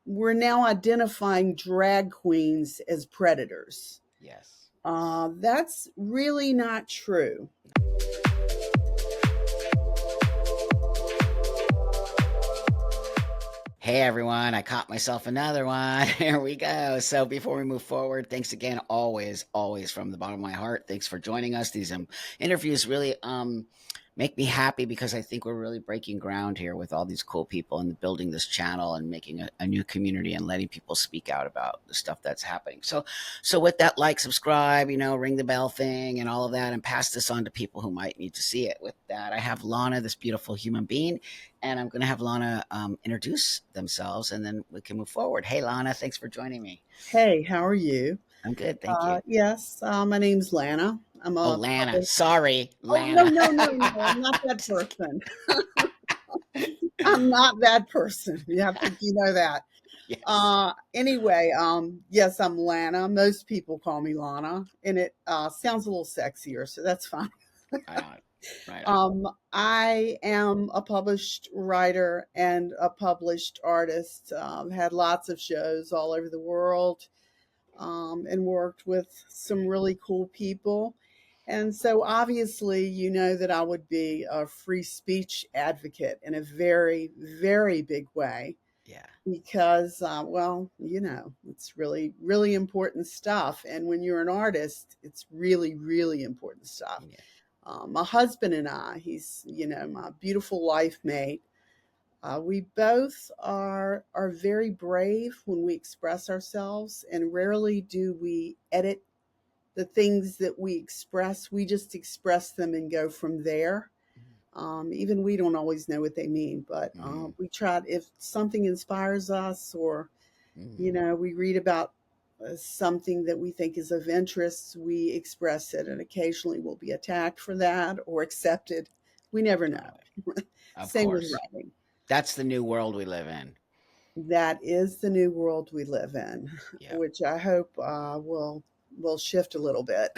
we're now identifying drag queens as predators. Yes. That's really not true. Hey everyone, I caught myself another one. Here we go. So before we move forward, thanks again, always from the bottom of my heart. Thanks for joining us. These interviews really make me happy because I think we're really breaking ground here with all these cool people and building this channel and making a new community and letting people speak out about the stuff that's happening. So with that, like, subscribe, ring the bell thing and all of that, and pass this on to people who might need to see it. With that, I have Lana, this beautiful human being, and I'm going to have Lana introduce themselves, and then we can move forward. Hey, Lana, thanks for joining me. Hey, how are you? I'm good, thank you. Yes, my name's Lana. I'm Oh, a Lana. published. Sorry, Oh, no, Lana. no, no, no. I'm not that person. I'm not that person. You know that. Yes. Anyway, yes, I'm Lana. Most people call me Lana, and it sounds a little sexier, so that's fine. Right on. Right on. I am a published writer and a published artist. Had lots of shows all over the world, and worked with some really cool people. And so, obviously, you know that I would be a free speech advocate in a very, very big way Yeah. because, well, it's really, really important stuff. And when you're an artist, it's really, really important stuff. Yeah. My husband and I, he's, my beautiful life mate. We both are very brave when we express ourselves, and rarely do we edit the things that we express. We just express them and go from there. Even we don't always know what they mean, but Mm-hmm. we try. If something inspires us, or Mm-hmm. we read about something that we think is of interest, we express it, and occasionally we'll be attacked for that or accepted. We never know. Totally. Of Same with course. writing. That's the new world we live in. That is the new world we live in, Yeah. which I hope will shift a little bit.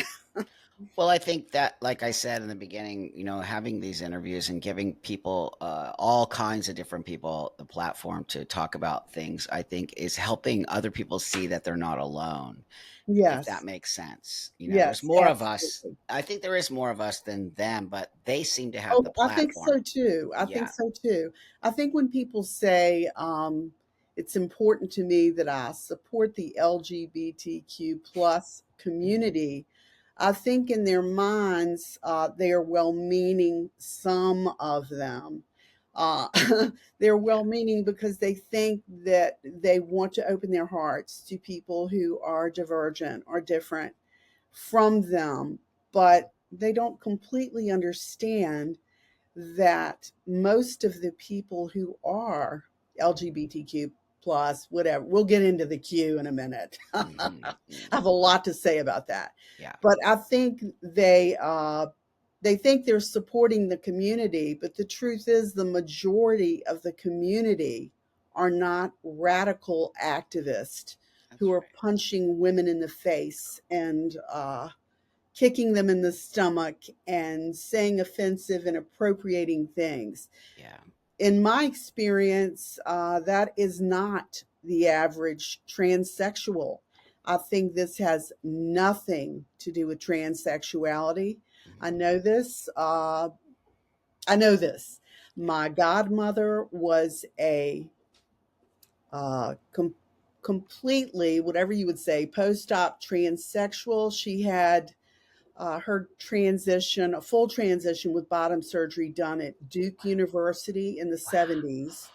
Well, I think that, like I said in the beginning, having these interviews and giving people, all kinds of different people, the platform to talk about things, I think is helping other people see that they're not alone, if that Yes, makes sense. There's yes, more of us. absolutely. I think there is more of us than them, but they seem to have Oh, the I think platform. so too. I think Yeah. so too. I think when people say it's important to me that I support the LGBTQ plus Mhm. community, I think in their minds they are well meaning. Some of them, uh, they're Yeah. well meaning because they think that they want to open their hearts to people who are divergent or different from them, but they don't completely understand that most of the people who are LGBTQ plus, whatever, we'll get into the Q in a minute. I Hmm. have a lot to say about that, Yeah. but I think they think they're supporting the community, but the truth is the majority of the community are not radical activists who That's are right. punching women in the face and kicking them in the stomach and saying offensive and appropriating things. Yeah. In my experience, that is not the average transsexual. I think this has nothing to do with transsexuality. I Hmm. know this. I know this. My godmother was a completely, whatever you would say, post-op transsexual. She had her transition, a full transition with bottom surgery done at Duke University in the Wow. 70s.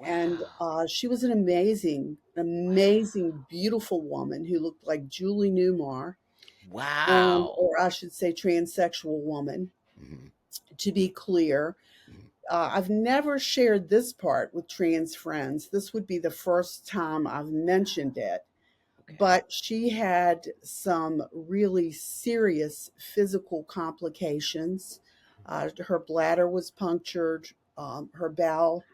And Wow. she was an amazing, amazing, beautiful woman who looked like Julie Newmar, and, Wow. or I should say, transsexual woman, Hmm. to be clear. Hmm. I've never shared this part with trans friends. This would be the first time I've mentioned it. Okay. But she had some really serious physical complications. Her bladder was punctured, her bowel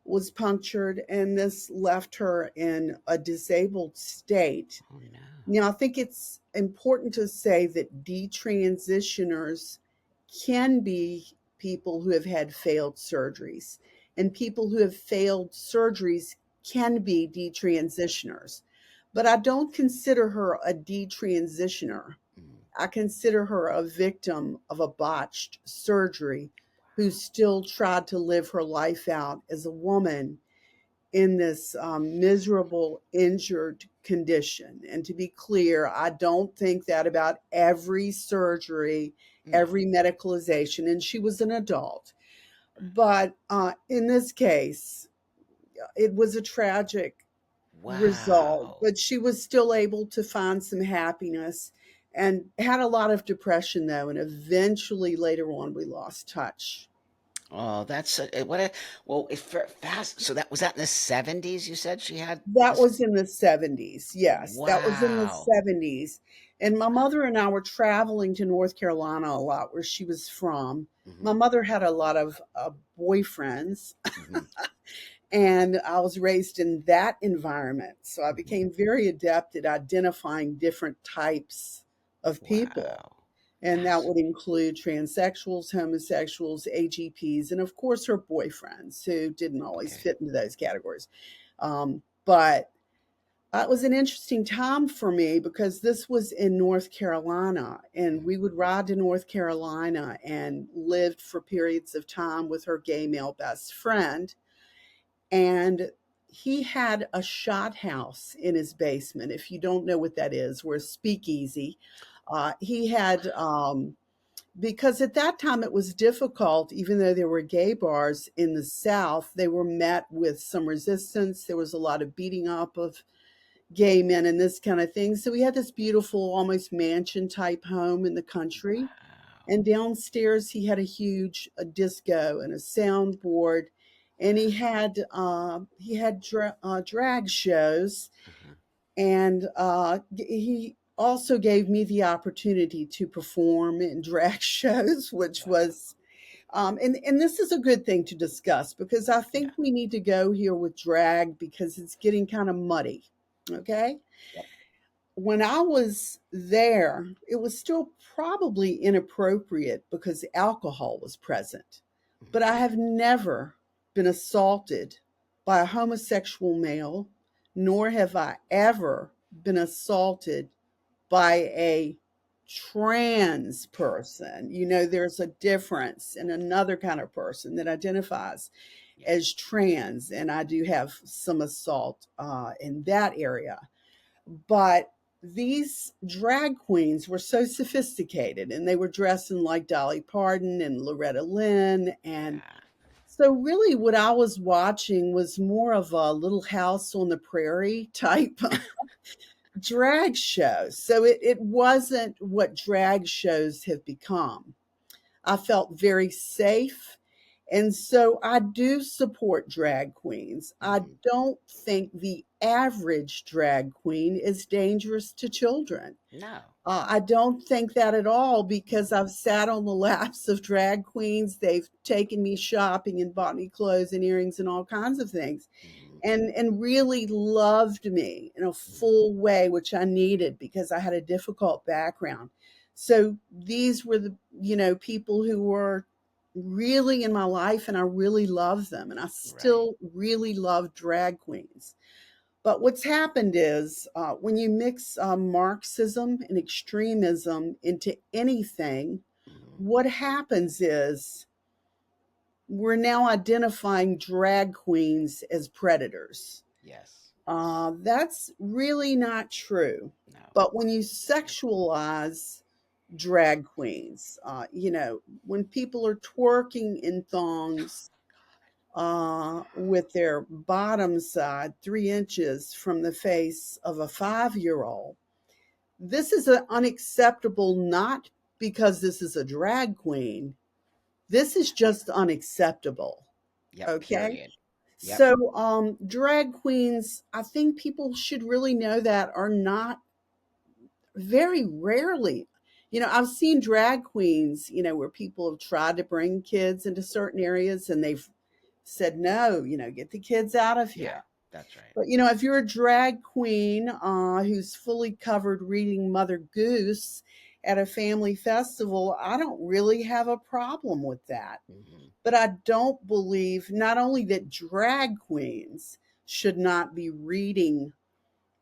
was punctured, and this left her in a disabled state. Oh no. Now, I think it's important to say that detransitioners can be people who have had failed surgeries, and people who have failed surgeries can be detransitioners, but I don't consider her a detransitioner. Mhm. I consider her a victim of a botched surgery who still tried to live her life out as a woman in this miserable, injured condition. And to be clear, I don't think that about every surgery, No. every medicalization. And she was an adult. But in this case, it was a tragic result, Wow. but she was still able to find some happiness and had a lot of depression, though. And eventually, later on, we lost touch. Oh, that's what a well. If fast, so that was that in the 70s. You said she had That this. was in the 70s. Yes, that was in the Wow. 70s. And my mother and I were traveling to North Carolina a lot, where she was from. My Hmm. mother had a lot of boyfriends, Hmm. and I was raised in that environment. So I Hmm. became very adept at identifying different types of people. Wow. And that That's would include transsexuals, homosexuals, AGPs, and of course her boyfriends, who didn't always okay. fit into those categories. But it was an interesting time for me because this was in North Carolina, and Mhm. we would ride to North Carolina and lived for periods of time with her gay male best friend. And he had a shot house in his basement. If you don't know what that is, we're a speakeasy. He had because at that time it was difficult, even though there were gay bars in the South, they were met with some resistance. There was a lot of beating up of gay men and this kind of thing. So we had this beautiful, almost mansion type home in the country. Wow. And downstairs, he had a huge disco and a soundboard. And he had drag shows, Uh-huh. and he also gave me the opportunity to perform in drag shows, which Wow. was and this is a good thing to discuss because I Yeah. think we need to go here with drag because it's getting kind of muddy. Okay. Yep. When I was there, it was still probably inappropriate because alcohol was present. But Hmm. I have never been assaulted by a homosexual male, nor have I ever been assaulted by a trans person. There's a difference in another kind of person that identifies Yeah. as trans, and I do have some assault in that area. But these drag queens were so sophisticated, and they were dressing like Dolly Parton and Loretta Lynn. And Yeah. so, really, what I was watching was more of a Little House on the Prairie type drag show. So, it wasn't what drag shows have become. I felt very safe. And so I do support drag queens. I Hmm. don't think the average drag queen is dangerous to children. No. I don't think that at all because Hmm. I've sat on the laps of drag queens. They've taken me shopping and bought me clothes and earrings and all kinds of things, Hmm. and really loved me in a full way, which I needed because I had a difficult background. So these were the people who were really in my life, and I really love them, and I Right. still really love drag queens. But what's happened is when you mix Marxism and extremism into anything, Hmm. what happens is we're now identifying drag queens as predators. Yes. That's really not true. No. But when you sexualize drag queens, when people are twerking in thongs with their bottom side 3 inches from the face of a 5-year old, this is unacceptable, not because this is a drag queen. This is just unacceptable. Yep. Okay. Period. Yep. So, drag queens, I think people should really know that are not very rarely. I've seen drag queens, where people have tried to bring kids into certain areas and they've said, no, get the kids out of Yeah. here. That's right. But, if you're a drag queen who's fully covered reading Mother Goose at a family festival, I don't really have a problem with that. Hmm. But I don't believe not only that drag queens should not be reading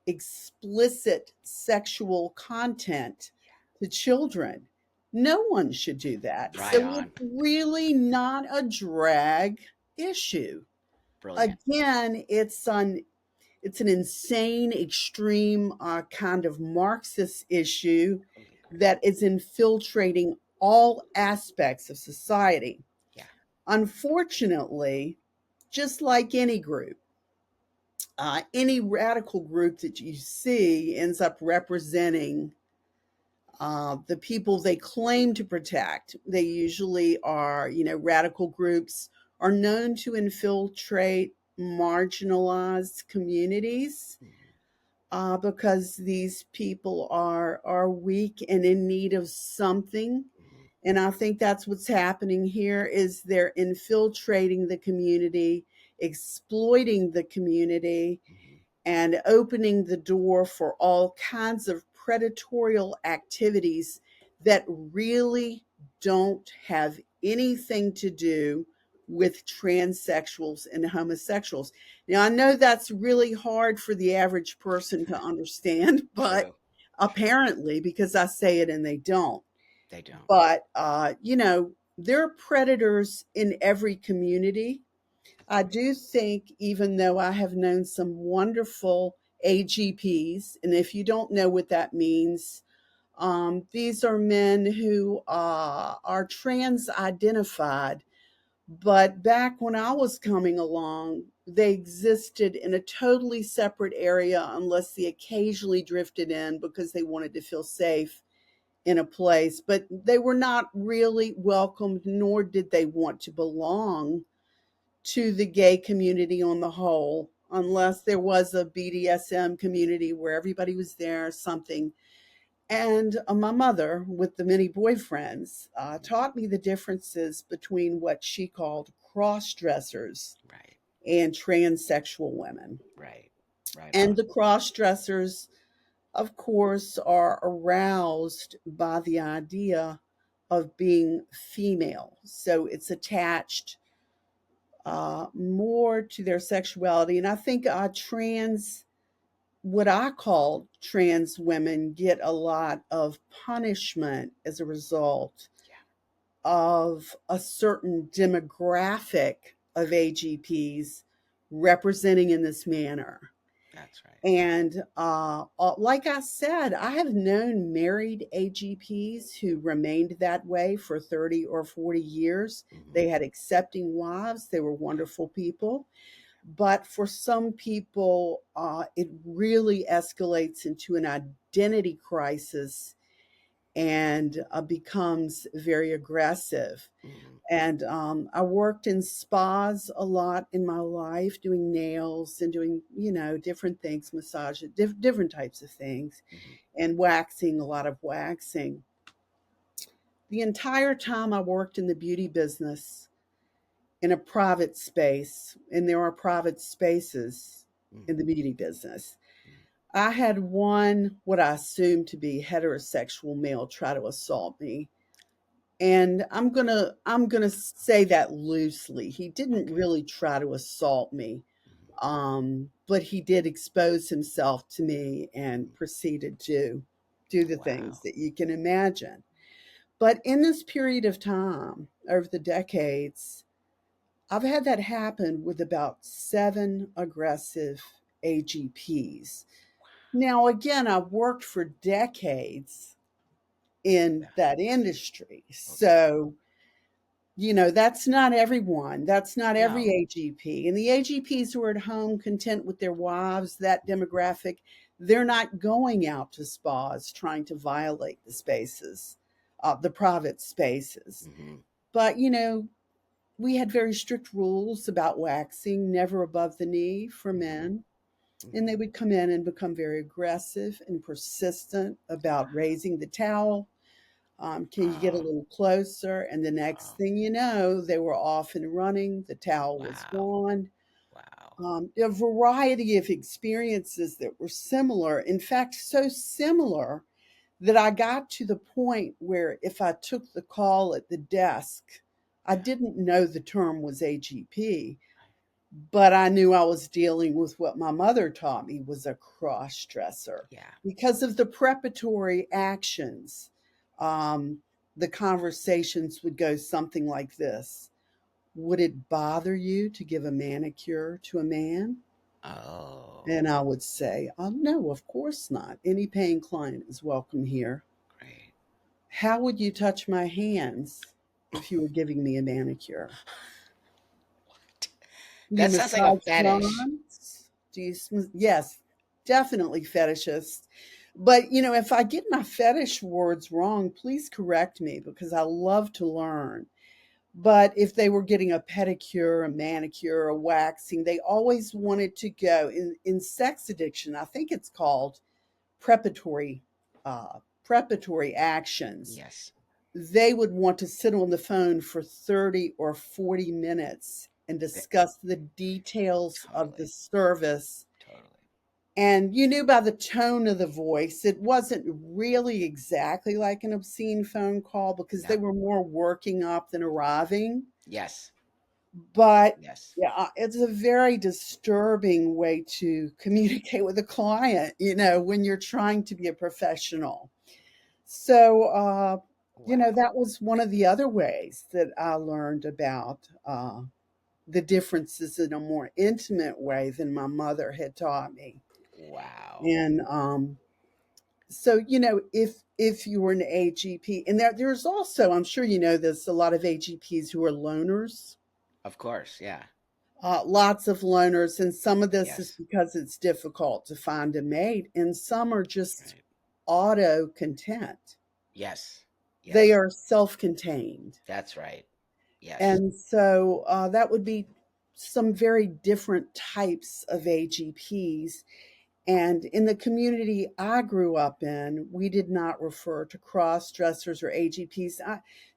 explicit sexual content to children. No one should do that. Right So it's on. really not a drag issue. Brilliant. Again, it's an insane, extreme kind of Marxist issue Oh, yeah. that is infiltrating all aspects of society. Yeah. Unfortunately, just like any radical group that you see ends up representing the people they claim to protect. They usually are, radical groups are known to infiltrate marginalized communities Mhm, because these people are weak and in need of something. mhm, And I think that's what's happening here is they're infiltrating the community, exploiting the community, mhm. and opening the door for all kinds of predatorial activities that really don't have anything to do with transsexuals and homosexuals. Now, I know that's really hard for the average person to understand, but True. True. apparently, because I say it and they don't. They don't. But, there are predators in every community. I do think, even though I have known some wonderful AGPs, and if you don't know what that means, these are men who are trans identified, but back when I was coming along, they existed in a totally separate area unless they occasionally drifted in because they wanted to feel safe in a place, but they were not really welcomed, nor did they want to belong to the gay community on the whole, unless there was a BDSM community where everybody was there or something. And my mother, with the many boyfriends, Mhm. taught me the differences between what she called cross dressers Right. and transsexual women. Right. Right And on. the cross dressers, of course, are aroused by the idea of being female. So it's attached more to their sexuality. And I think what I call trans women, get a lot of punishment as a result Yeah. of a certain demographic of AGPs representing in this manner. That's right. And like I said, I have known married AGPs who remained that way for 30 or 40 years. Hmm. They had accepting wives, they were Yeah. wonderful people. But for some people, it really escalates into an identity crisis and becomes very aggressive. Hmm. And I worked in spas a lot in my life, doing nails and doing, different things, massage, different types of things, Hmm. and waxing, a lot of waxing. The entire time I worked in the beauty business in a private space, and there are private spaces in Hmm. the beauty business, I had one, what I assumed to be heterosexual male, try to assault me. And I'm gonna say that loosely. He didn't Okay. really try to assault me, Hmm. but he did expose himself to me Hmm. and proceeded to do the things Wow. that you can imagine. But in this period of time, over the decades, I've had that happen with about 7 aggressive AGPs. Now, again, I've worked for decades in Yeah. that industry. Okay. So, that's not everyone. That's not every No. AGP. And the AGPs who are at home content with their wives, that demographic, they're not going out to spas trying to violate the spaces, the private spaces. Hmm. But, we had very strict rules about waxing, never above the knee for Hmm. men. And Hmm. they would come in and become very aggressive and persistent about raising the towel. Can you get a Wow. little closer? And the next Wow. thing you know, they were off and running. The towel was Wow. gone. Wow. A variety of experiences that were similar. In fact, so similar that I got to the point where if I took the call at the desk, I Yeah. didn't know the term was AGP, but I knew I was dealing with what my mother taught me was a cross dresser. Yeah. Because of the preparatory actions, um, the conversations would go something like this: would it bother you to give a manicure to a man? Oh, And I would say, no, of course not. Any paying client is welcome here. great. How would you touch my hands if you were giving me a manicure? You That sounds like a massage my fetish. arms? Do you? Yes, definitely fetishist. But if I get my fetish words wrong, please correct me because I love to learn. But if they were getting a pedicure, a manicure, a waxing, they always wanted to go in sex addiction. I think it's called preparatory preparatory actions. Yes, They would want to sit on the phone for 30 or 40 minutes and th- discuss the details of the totally, service. totally. And you knew by the tone of the voice, it wasn't really exactly like an obscene phone call because they Yep. were more working up than arriving. Yes, But yes. yeah, it's a very disturbing way to communicate with a client, when you're trying to be a professional. So, Wow, that was one of the other ways that I learned about the differences in a more intimate way than my mother had taught me. wow. And so, if you were an AGP, and there's also, I'm sure you know this, a lot of AGPs who are loners. Of course, yeah. Lots of loners, and some of this is Yes, because it's difficult to find a mate, and some are just right. auto content. Yes, They yes. are self contained. That's right. Yes. And so that would be some very different types of AGPs. And in the community I grew up in, we did not refer to cross dressers or AGPs.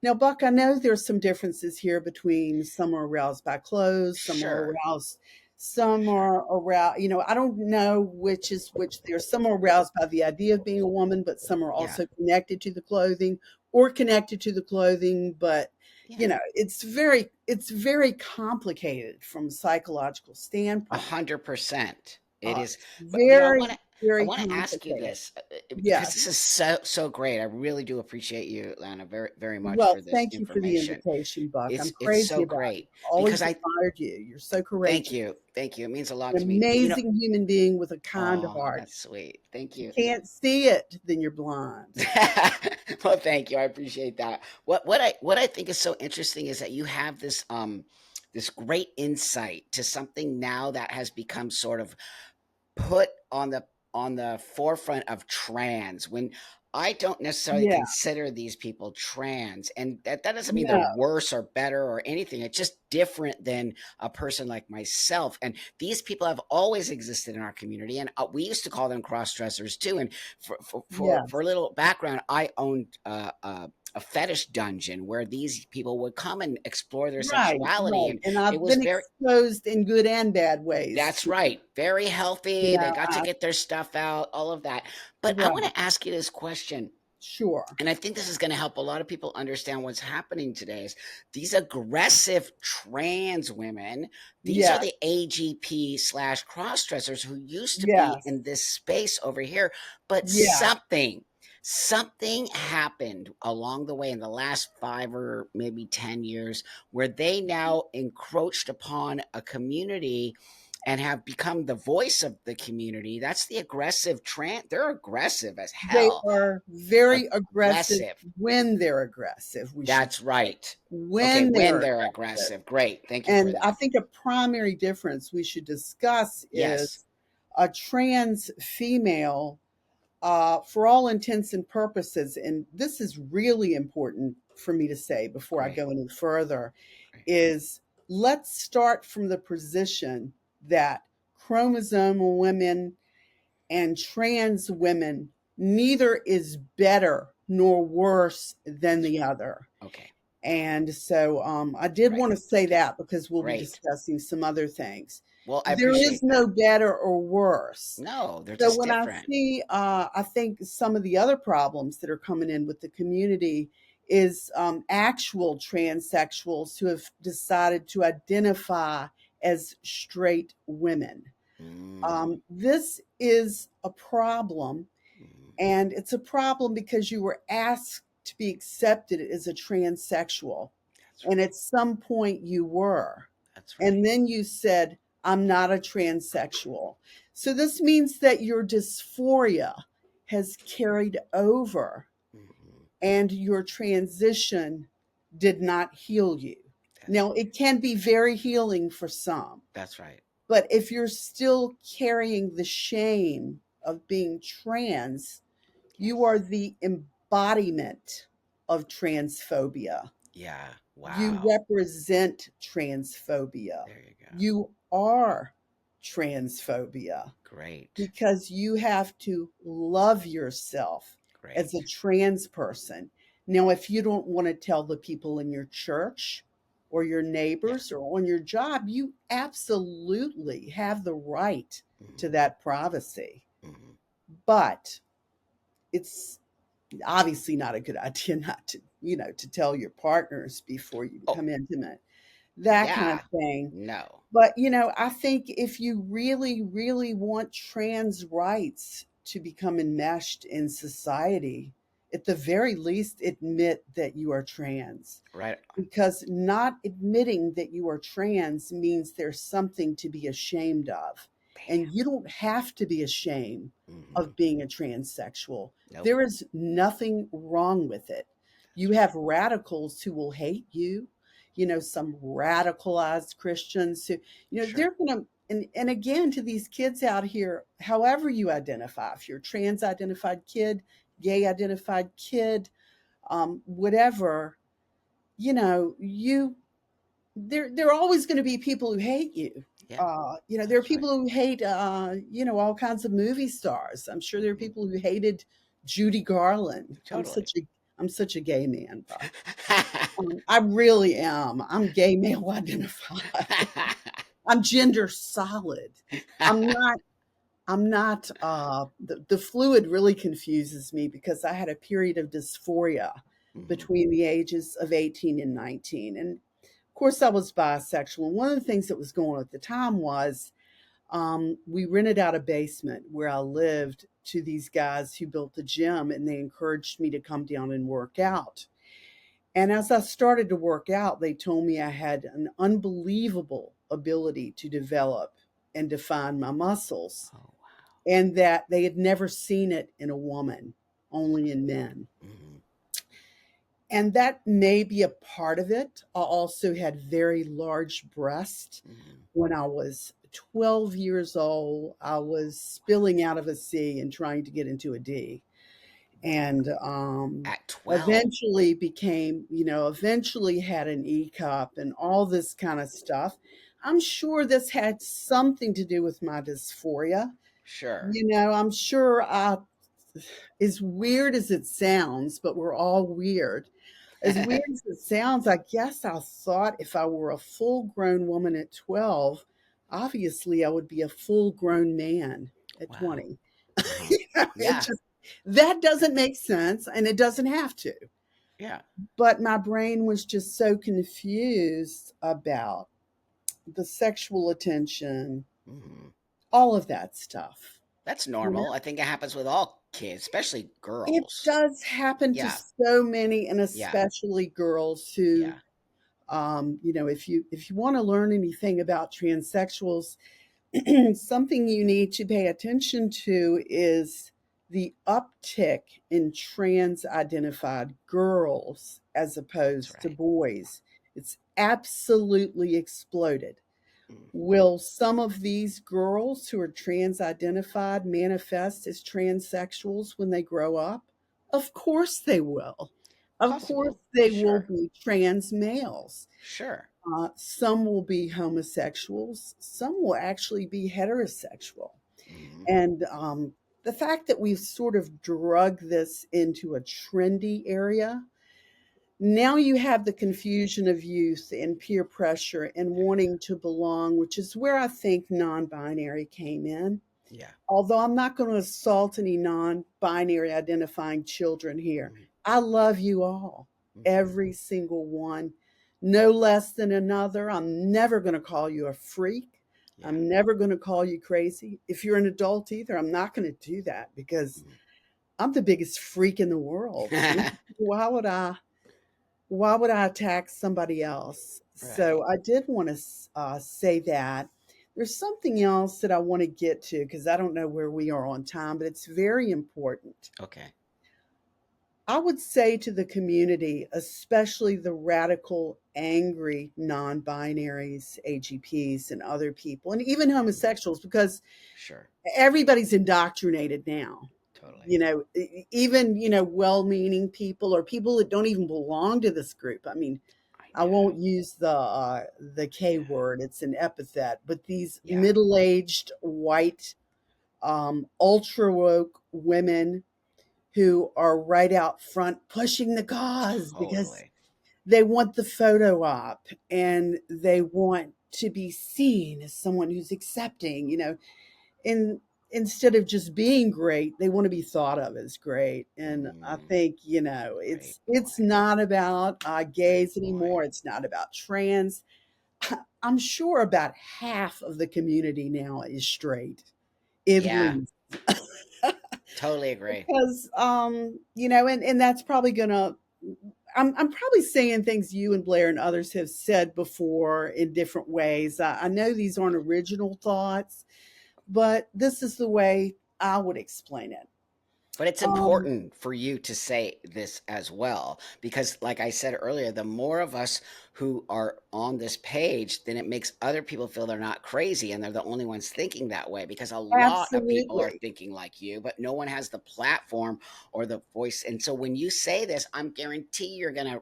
Now, Buck, I know there's some differences here between some are aroused by clothes, some are Sure, aroused, some sure. are aroused. I don't know which is which. There's some are aroused by the idea of being a woman, but some are Yeah, also connected to the clothing or connected to the clothing. But yeah. it's very complicated from a psychological standpoint. 100%. It is, It's but very, I very want to ask you complicated. this because this Yes. is so great. I really do appreciate you, Lana, very very much Well, for this thank you for the information. invitation, Buck. I'm It's crazy so about it. great because Always I admired you. You're so thank courageous. you, thank you. It means a lot An to me. But amazing human being with a kind oh, heart. that's sweet. Thank If you you. can't see it, then you're blind. Well, thank you. I appreciate that. What I think is so interesting is that you have this great insight to something now that has become sort of put on the forefront of trans when I don't necessarily Yeah. consider these people trans. And that doesn't mean they're No. worse or better or anything. It's just different than a person like myself. And these people have always existed in our community. And we used to call them cross dressers too. And for a Yes. little background, I owned a fetish dungeon where these people would come and explore their Right. sexuality. Right. And And it I've was been very, exposed in good and bad ways that's to, right. Very you healthy. They know, got to I, get their stuff out, all of that. But I want right. to ask you this question. Sure. And I think this is going to help a lot of people understand what's happening today is these aggressive trans women, these are Yes. the AGP slash cross dressers who used to be Yes. in this space over here. But Yeah. something happened along the way in the last 5 or maybe 10 years where they now encroached upon a community and have become the voice of the community. That's the aggressive trans. They're aggressive as They hell. are very aggressive Aggressive. when they're aggressive, we should That's say. right. Okay, When when they're they're aggressive. aggressive. Great. Thank you for And I that. think a primary difference we should discuss Yes. is a trans female, for all intents and purposes, and this is really important for me to say before I Great. go any further, Great. is let's start from the position that chromosomal women and trans women, neither is better nor worse than That's the right. other. Okay. And so I did Right. want to say Okay. that because we'll be Great. discussing some other things. Well, I There is appreciate no that. better or worse. No, they're So just when I different. see, I think some of the other problems that are coming in with the community is actual transsexuals who have decided to identify as straight women. Mm, This is a problem, mm. and it's a problem because you were asked to be accepted as a transsexual. That's And right. at some point you were. That's right. And then you said, I'm not a transsexual. So this means that your dysphoria has carried over Hmm. and your transition did not heal you. That's Now, it can be very healing for some, that's right. but if you're still carrying the shame of being trans, you are Yes. the embodiment of transphobia. Yeah. You Wow. represent transphobia. There you go. You are transphobia Great. because you have to love yourself as a Great. trans person. Now, if you don't want to tell the people in your church or your Yeah. neighbors or on your job, you absolutely have the right to Hmm. that privacy. Hmm. But it's obviously not a good idea not to, to tell your partners before you Oh, become intimate, that kind of yeah. thing. No. But, I think if you really, really want trans rights to become enmeshed in society, at the very least, admit that you are trans. Right on. Because not admitting that you are trans means there's something to be ashamed of. And Bam. you don't have to be ashamed Hmm. of being a transsexual. Nope. There is nothing wrong with it. That's You have radicals who will hate you, some radicalized Christians who, right. Sure. they're going to, and again, to these kids out here, however you identify, if you're a trans identified kid, gay identified kid, whatever, you there are always going to be people who hate you. Yeah. There are That's right. people who hate all kinds of movie stars. I'm sure there are Hmm. people who hated Judy Garland. Totally. I'm such a gay man, Bob. I really am. I'm gay male identified. I'm gender solid. I'm not the fluid really confuses me because I had a period of dysphoria Hmm. between the ages of 18 and 19. And of course, I was bisexual. And one of the things that was going on at the time was we rented out a basement where I lived to these guys who built the gym, and they encouraged me to come down and work out. And as I started to work out, they told me I had an unbelievable ability to develop and define my muscles, Oh wow. and that they had never seen it in a woman, only in men. Hmm. And that may be a part of it. I also had very large breasts. Hmm. When I was 12 years old, I was spilling out of a C and trying to get into a D. And At 12. eventually had an E cup and all this kind of stuff. I'm sure this had something to do with my dysphoria. Sure. I'm sure as weird as it sounds, but we're all weird. As weird as it sounds, I guess I thought if I were a full grown woman at 12, obviously I would be a full grown man at Wow. 20. Uh-huh. It Yeah. just, that doesn't make sense and it doesn't have to. Yeah. But my brain was just so confused about the sexual attention, Hmm. all of that stuff. That's You know, normal. I think it happens with all kids, especially it girls. does happen to Yeah. so many, and Yeah. especially girls who, Yeah. if you want to learn anything about transsexuals, something you need to pay attention to is the uptick in trans identified girls as That's opposed to right. boys. It's absolutely exploded. Hmm. Will some of these girls who are trans identified manifest as transsexuals when they grow up? Of course they will. Of course Possible. they will Sure. be trans males. Sure. Some will be homosexuals. Some will actually be heterosexual. Hmm. And the fact that we've sort of drug this into a trendy area, now you have the confusion of youth and peer pressure and There you wanting to belong, which is where I think non binary came in. go. Yeah. Although I'm not going to assault any non binary identifying children here, Hmm. I love you all, Hmm. every single one. no less than another. I'm never going to call you a freak. Yeah. I'm never going to call you crazy. If you're an adult either, I'm not going to do that because Mm. I'm the biggest freak in the world. Why would I? Why would I attack somebody else? Right. So I did want to say that. There's something else that I want to get to because I don't know where we are on time, but it's very important. Okay. I would say to the community, especially the radical, angry non binaries, AGPs, and other people, and even Mhm. homosexuals, because Sure. everybody's indoctrinated now. Totally. You know, even, well meaning people or people that don't even belong to this group. I mean, I I know. won't use the K Yeah. word, it's an epithet, but these Yeah. middle aged, white, ultra woke women who are right out front pushing the cause because Totally. they want the photo op and they want to be seen as someone who's accepting, and instead of just being great, they want to be thought of as great. And I Mm, think, great it's point. not about Great gays point. anymore. It's not about trans. I'm sure about half of the community now is straight, at Yeah. least. Totally agree. Because and that's probably gonna I'm probably saying things you and Blair and others have said before in different ways. I know these aren't original thoughts, but this is the way I would explain it. But it's Um, important for you to say this as well, because, like I said earlier, the more of us who are on this page, then it makes other people feel they're not crazy and they're the only ones thinking that way. Because a lot of people are Absolutely. thinking like you, but no one has the platform or the voice. And so when you say this, I'm guarantee you're gonna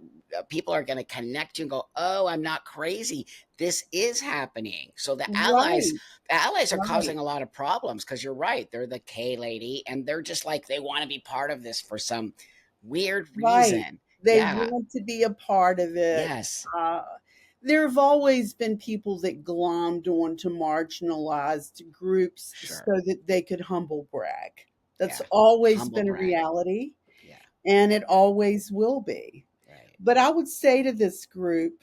people are gonna connect you and go, "Oh, I'm not crazy. This is happening." So Right, the allies are right, causing a lot of problems because you're right. They're the K lady and they're just like they want to be part of this for some weird right. reason. They Yeah. want to be a part of it. Yes. Uh, there have always been people that glommed onto marginalized groups Sure. so that they could humble brag. That's Yeah. always Humble been a brag. reality, Yeah. and it always will be. Right. But I would say to this group,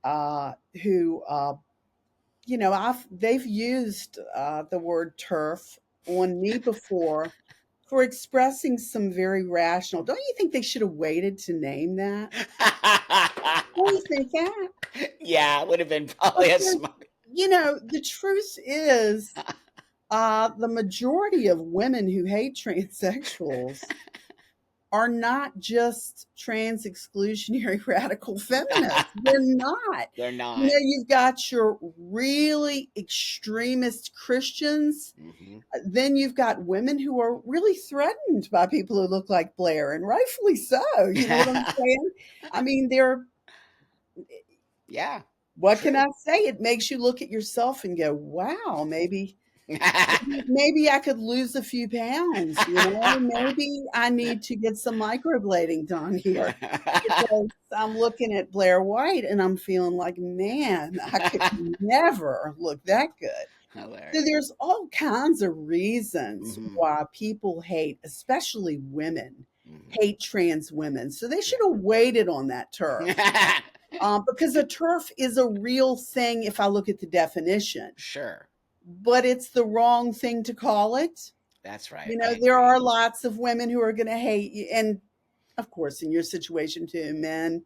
who I've they've used the word turf on me before for expressing some very rational. Don't you think they should have waited to name that? Don't you think that? Yeah, it would have been probably a Because smart. the truth is, the majority of women who hate transsexuals are not just trans exclusionary radical feminists. They're not. They're not. You've got your really extremist Christians. Hmm. Then you've got women who are really threatened by people who look like Blair, and rightfully so. You know what I'm saying? I mean, they're Yeah. what can True. I say? It makes you look at yourself and go, wow, maybe I could lose a few pounds, maybe I need to get some microblading done here because I'm looking at Blair White and I'm feeling like, man, I could never look that good. So Hilarious. there's all kinds of reasons Hmm. why people hate, especially women, Hmm. hate trans women. So they should Yeah. have waited on that turf. Because a turf is a real thing if I look at the definition, Sure. but it's the wrong thing to call it. That's right. I There agree. are lots of women who are going to hate you. And of course, in your situation too, men,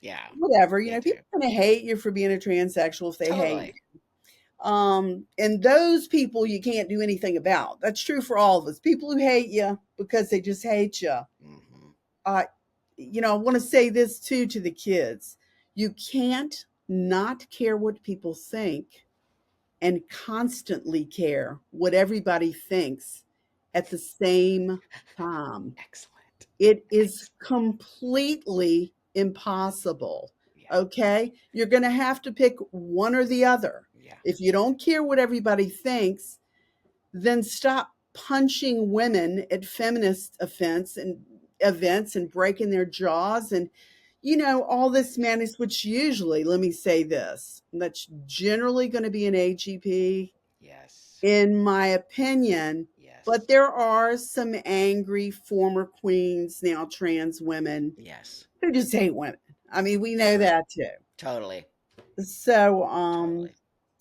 Yeah. whatever, They do. people are going to hate you for being a transsexual if they hate Totally. you. And those people you can't do anything about. That's true for all of us. People who hate you because they just hate you. Hmm. Uh, I want to say this too to the kids. You can't not care what people think and constantly care what everybody thinks at the same time. Excellent. It is Excellent. completely impossible. Yeah. Okay? You're going to have to pick one or the other. Yeah. If you don't care what everybody thinks, then stop punching women at feminist offense and events and breaking their jaws and all this madness, which usually, let me say this, that's generally going to be an AGP, Yes. in my opinion. But Yes. there are some angry former queens, now trans women, Yes. who just hate women. I mean, we know Sure. that too. Totally. So Totally.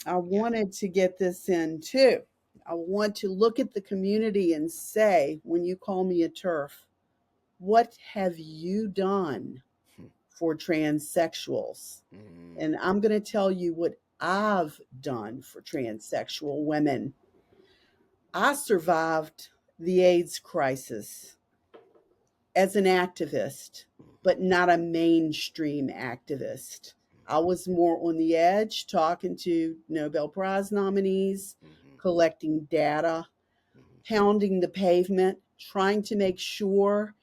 I Yeah. wanted to get this in too. I want to look at the community and say, when you call me a turf, what have you done for transsexuals? Mm-hmm. And I'm going to tell you what I've done for transsexual women. I survived the AIDS crisis as an activist, but not a mainstream activist. I was more on the edge talking to Nobel Prize nominees, Mm-hmm. collecting data, Mm-hmm. pounding the pavement, trying to make sure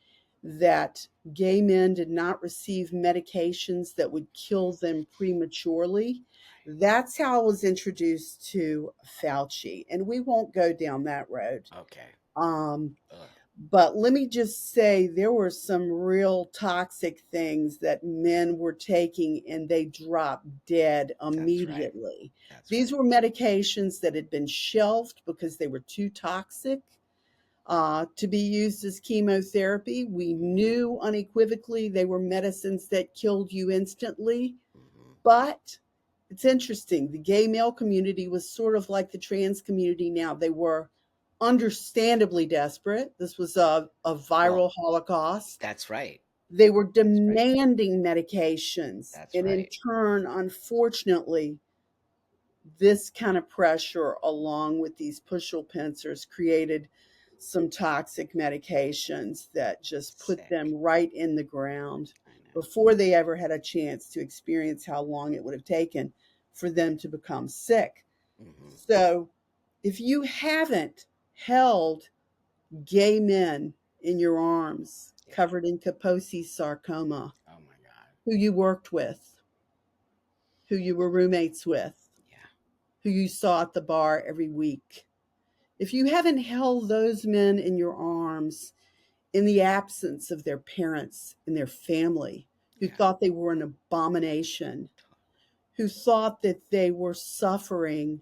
that gay men did not receive medications that would kill them prematurely. That's how I was introduced to Fauci, and we won't go down that road. Right. Okay. Um, Ugh. but let me just say there were some real toxic things that men were taking and they dropped dead That's right. immediately. That's These right. were medications that had been shelved because they were too toxic to be used as chemotherapy. We knew unequivocally they were medicines that killed you instantly. Mm-hmm. But it's interesting. The gay male community was sort of like the trans community now. They were understandably desperate. This was a Well, viral holocaust. that's right. They were That's right. demanding medications. That's And in right. turn, unfortunately, this kind of pressure, along with these push-pull pincers, created some toxic medications that just put them Sick. right in the ground I know. before they ever had a chance to experience how long it would have taken for them to become sick. Mm-hmm. So, if you haven't held gay men in your arms Yeah. covered in Kaposi sarcoma, Oh my God. who you worked with, who you were roommates with, Yeah. who you saw at the bar every week, if you haven't held those men in your arms in the absence of their parents and their family, who Yeah. thought they were an abomination, who thought that they were suffering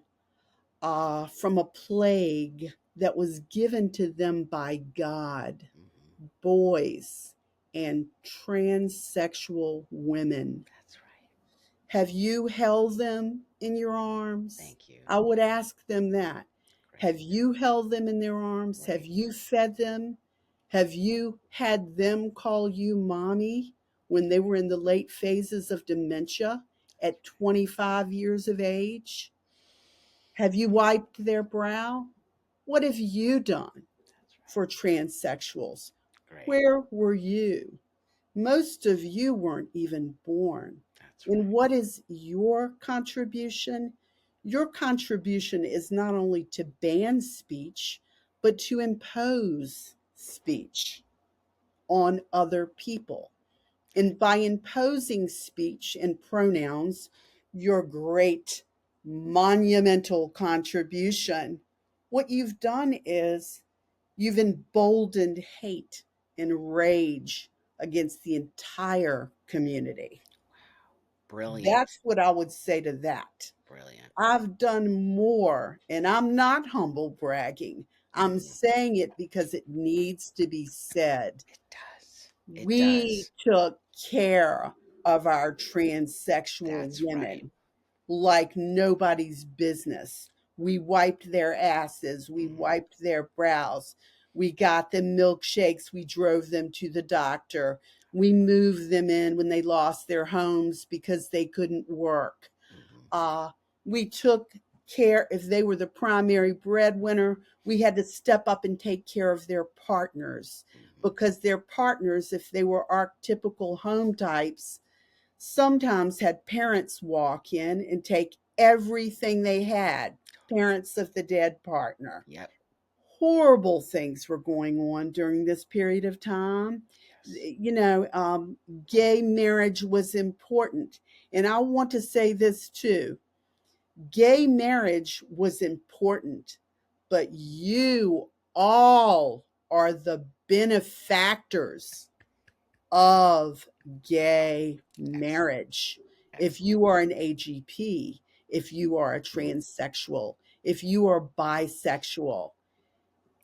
from a plague that was given to them by God, Mm-hmm. boys and transsexual women. That's right. Have you held them in your arms? Thank you. I would ask them that. Have Great. you held them in their arms? Have Great. you fed them? Have you had them call you mommy when they were in the late phases of dementia at 25 years of age? Have you wiped their brow? What have you done That's for transsexuals? right. Great. Where were you? Most of you weren't even born. That's And right. what is your contribution? Your contribution is not only to ban speech, but to impose speech on other people. And by imposing speech and pronouns, your great monumental contribution, what you've done is you've emboldened hate and rage against the entire community. Brilliant. That's what I would say to that. Brilliant. I've done more, and I'm not humble bragging. I'm Mm-hmm. saying it because it needs to be said. It does. It We does. took care of our transsexual That's right. women like nobody's business. We wiped their asses, we Mm-hmm. wiped their brows, we got them milkshakes, we drove them to the doctor, we moved them in when they lost their homes because they couldn't work. Mm-hmm. Uh, we took care, if they were the primary breadwinner, we had to step up and take care of their partners Mm-hmm. because their partners, if they were archetypical home types, sometimes had parents walk in and take everything they had, parents of the dead partner. Yep. Horrible things were going on during this period of time. Yes. Gay marriage was important. And I want to say this too, gay marriage was important, but you all are the benefactors of gay Excellent. marriage. If Excellent. you are an AGP, if you are a transsexual, if you are bisexual,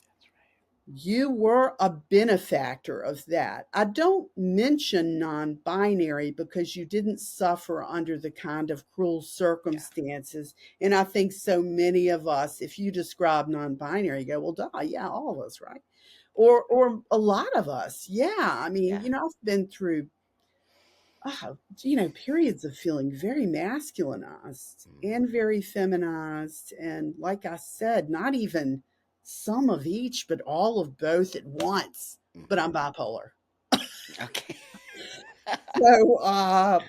That's right. You were a benefactor of that. I don't mention non binary because you didn't suffer under the kind of cruel Yeah. circumstances. And I think so many of us, if you describe non binary, you go, well, duh, yeah, all of us, right? Or a lot of us. Yeah. I mean, Yeah. I've been through periods of feeling very masculinized Mm, and very feminized. And like I said, not even some of each, but all of both at once. But mhm. I'm bipolar. Okay. So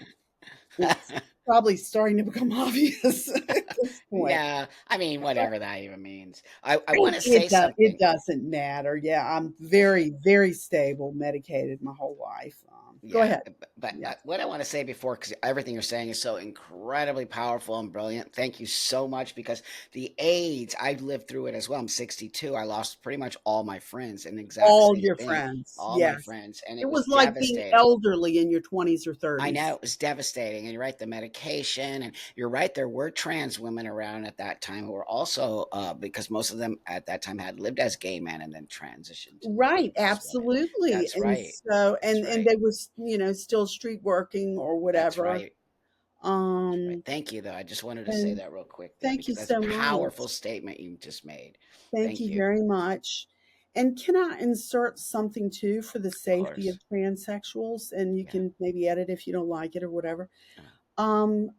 it's probably starting to become obvious at this point. Yeah, I mean, whatever that even means. I want It, to say it, does, it something. doesn't matter. Yeah, I'm very, very stable, medicated my whole life. Go Yeah, ahead. but Yes. what I want to say before, because everything you're saying is so incredibly powerful and brilliant. Thank you so much. Because the AIDS, I lived through it as well. I'm 62. I lost pretty much all my friends, and the exact All same your thing. friends. All my Yes. friends, and It it was was like being devastating. elderly in your 20s or I know 30s. it was devastating, and you're right. The medication, and you're right. There were trans women around at that time who were also, because most of them at that time had lived as gay men and then transitioned to Right, as women. absolutely. That's And right. so That's and right. they was, still street working or That's whatever. right. That's right. Um Thank you, though. I just wanted to say and that real quick there thank you because that's a so powerful much. statement you just made. Thank Thank you you. very much. And can I insert something too for the Of safety of course. transsexuals? And you Yeah. can maybe edit if you don't like it or whatever. Uh, Um,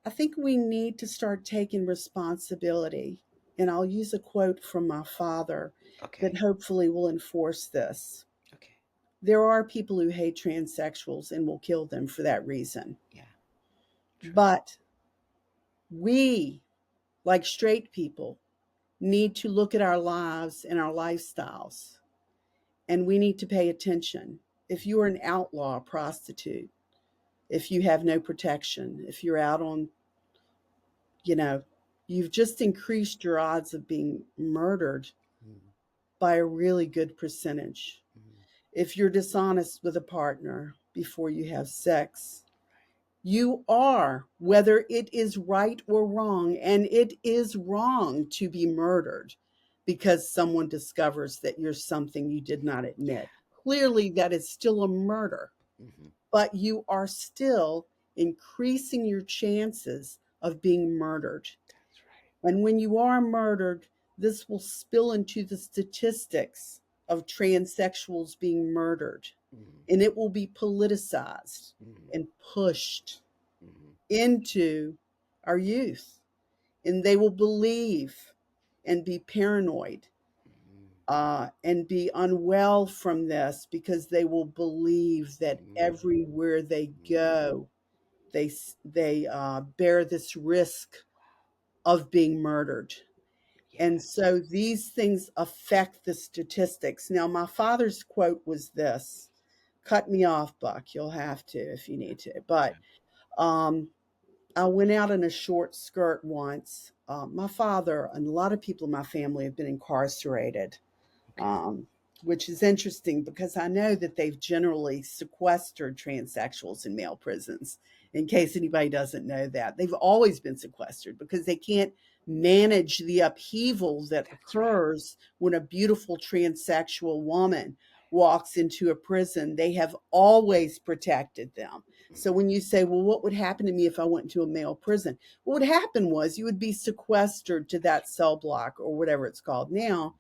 I think we need to start taking responsibility. And I'll use a quote from my father that okay. hopefully will enforce this. Okay. There are people who hate transsexuals and will kill them for that reason. Yeah. True. But we, like straight people, need to look at our lives and our lifestyles, and we need to pay attention. If you are an outlaw prostitute, if you have no protection, if you're out on, you know, you've just increased your odds of being murdered Mm, by a really good percentage. mm, If you're dishonest with a partner before you have sex, you are, whether it is right or wrong, and it is wrong to be murdered because someone discovers that you're something you did not yeah. admit. Clearly, that is still a murder, Hmm. but you are still increasing your chances of being murdered. That's right. And when you are murdered, this will spill into the statistics of transsexuals being murdered, Mm, and it will be politicized mm, and pushed mm, into our youth, and they will believe and be paranoid, mm, and be unwell from this because they will believe that mm, everywhere they mm. go, they bear this risk of being murdered. And Yes. so these things affect the statistics. Now, my father's quote was this: cut me off, Buck. You'll have to if you need to. But Yeah. um, I went out in a short skirt once. My father and a lot of people in my family have been incarcerated, Okay. um, which is interesting because I know that they've generally sequestered transsexuals in male prisons. In case anybody doesn't know that, they've always been sequestered because they can't manage the upheaval that That's right. occurs when a beautiful transsexual woman walks into a prison. They have always protected them. So Mm, when you say, well, what would happen to me if I went into a male prison? What would happen was you would be sequestered to that cell block or whatever it's called now,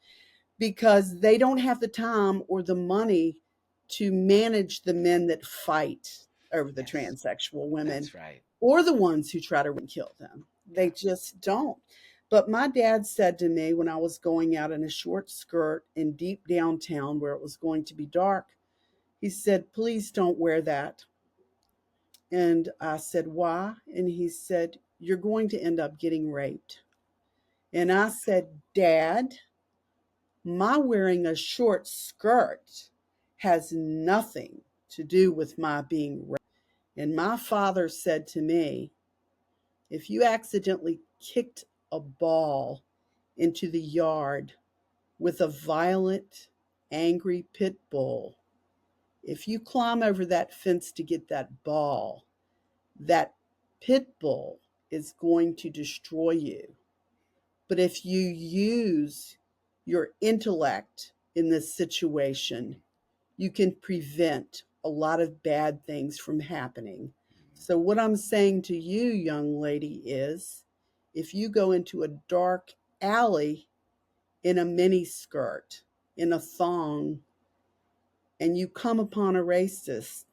because they don't have the time or the money to manage the men that fight over the yes. transsexual women That's right. or the ones who try to kill them. They Yeah. just don't. But my dad said to me when I was going out in a short skirt in deep downtown where it was going to be dark, he said, please don't wear that. And I said, why? And he said, you're going to end up getting raped. And I said, Dad, my wearing a short skirt has nothing to do with my being raped. And my father said to me, if you accidentally kicked a ball into the yard with a violent, angry pit bull, if you climb over that fence to get that ball, that pit bull is going to destroy you. But if you use your intellect in this situation, you can prevent a lot of bad things from happening. So, what I'm saying to you, young lady, is if you go into a dark alley in a mini skirt, in a thong, and you come upon a racist,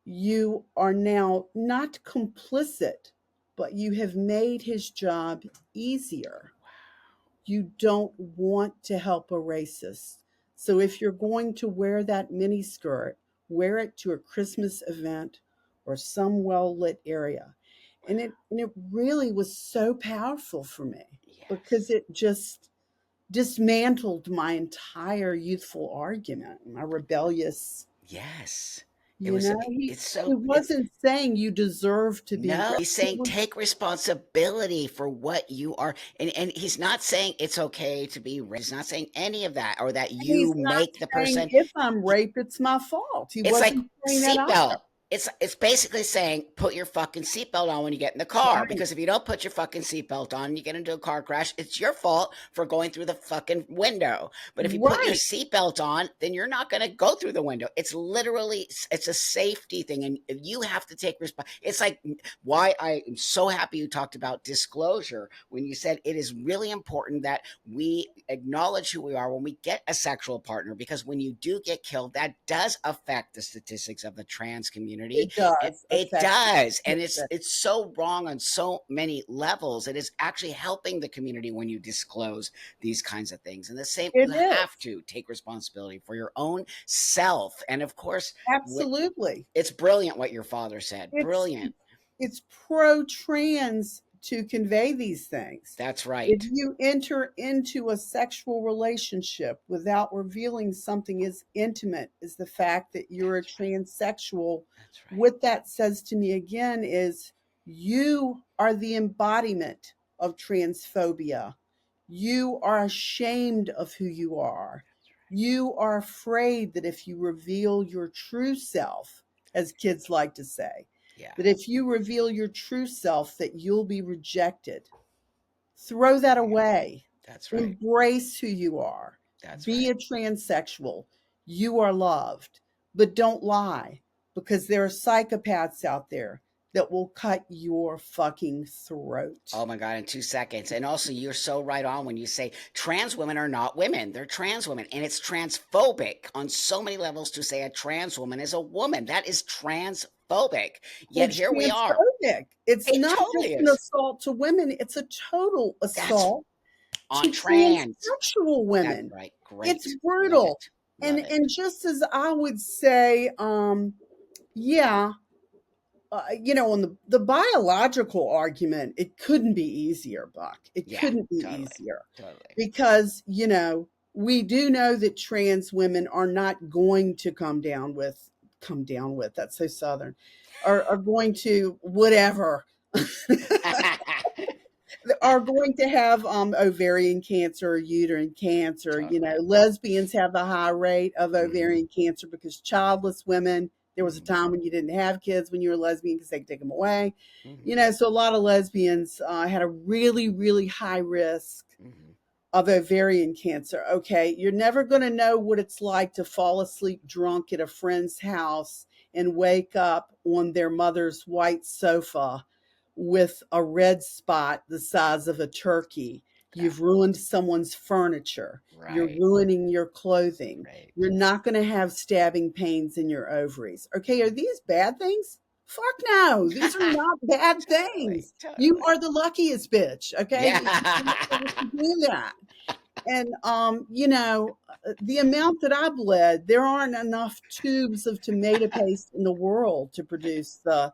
you are now not complicit, but you have made his job easier. You don't want to help a racist. So if you're going to wear that mini skirt, wear it to a Christmas event or some well lit area. And it really was so powerful for me because Yes. it just dismantled my entire youthful argument, my rebellious, Yes. It you was know, it's he so it's wasn't saying you deserve to be no, great. he's It saying was, take responsibility for what you are. And he's not saying it's okay to be racist. He's not saying any of that or that and he's you not make the saying person. if I'm raped, it's my fault. He It's like wasn't saying that seatbelt. either. It's basically saying put your fucking seatbelt on when you get in the car Right. because if you don't put your fucking seatbelt on and you get into a car crash, it's your fault for going through the fucking window. But if you put your Right. seatbelt on, then you're not going to go through the window. It's literally it's a safety thing, and you have to take response. It's like why I am so happy you talked about disclosure when you said it is really important that we acknowledge who we are when we get a sexual partner because when you do get killed, that does affect the statistics of the trans community. It And does it affect does. And it. it's so wrong on so many levels. It is actually helping the community when you disclose these kinds of things. And the same, It you have is. to take responsibility for your own self. And of course, Absolutely. it's brilliant what your father said. It's Brilliant. it's pro trans to convey these things. That's If right. you enter into a sexual relationship without revealing something as intimate as the fact that you're a That's right. transsexual, That's right. what that says to me again is you are the embodiment of transphobia. You are ashamed of who you are. That's right. You are afraid that if you reveal your true self, as kids like to say, Yeah. that if you reveal your true self, that you'll be rejected. Throw that away. That's right. Embrace who you are. That's Be right. a transsexual. You are loved. But don't lie because there are psychopaths out there that will cut your fucking throat. Oh my God, in 2 seconds. And also, you're so right on when you say trans women are not women. They're trans women. And it's transphobic on so many levels to say a trans woman is a woman. That is transphobic. Yet It's here we are. transphobic. It's It not just totally an is. assault to women, it's a total That's assault on to trans. transsexual That's women. right. It's Great. Love brutal. it. And Love it. and just as I would say, yeah, on the biological argument, it couldn't be easier, Buck. It Yeah, couldn't be totally. easier Totally. because, we do know that trans women are not going to come down with, that's so Southern, are going to whatever, are going to have ovarian cancer or uterine cancer. Totally. Lesbians have a high rate of Hmm. ovarian cancer because childless women, there was a Hmm. time when you didn't have kids when you were a lesbian because they could take them away. Hmm. So a lot of lesbians had a really, really high risk Hmm. of ovarian cancer. Okay, you're never going to know what it's like to fall asleep drunk at a friend's house and wake up on their mother's white sofa with a red spot the size of a turkey. Yeah. You've ruined someone's furniture. You're Right. ruining your clothing. Right. You're not going to have stabbing pains in your ovaries. Okay, are these bad things? Fuck no. These are not bad Totally. things. You Totally. are the luckiest bitch. Okay, Yeah. that you get to do that. And the amount that I bled, there aren't enough tubes of tomato paste in the world to produce the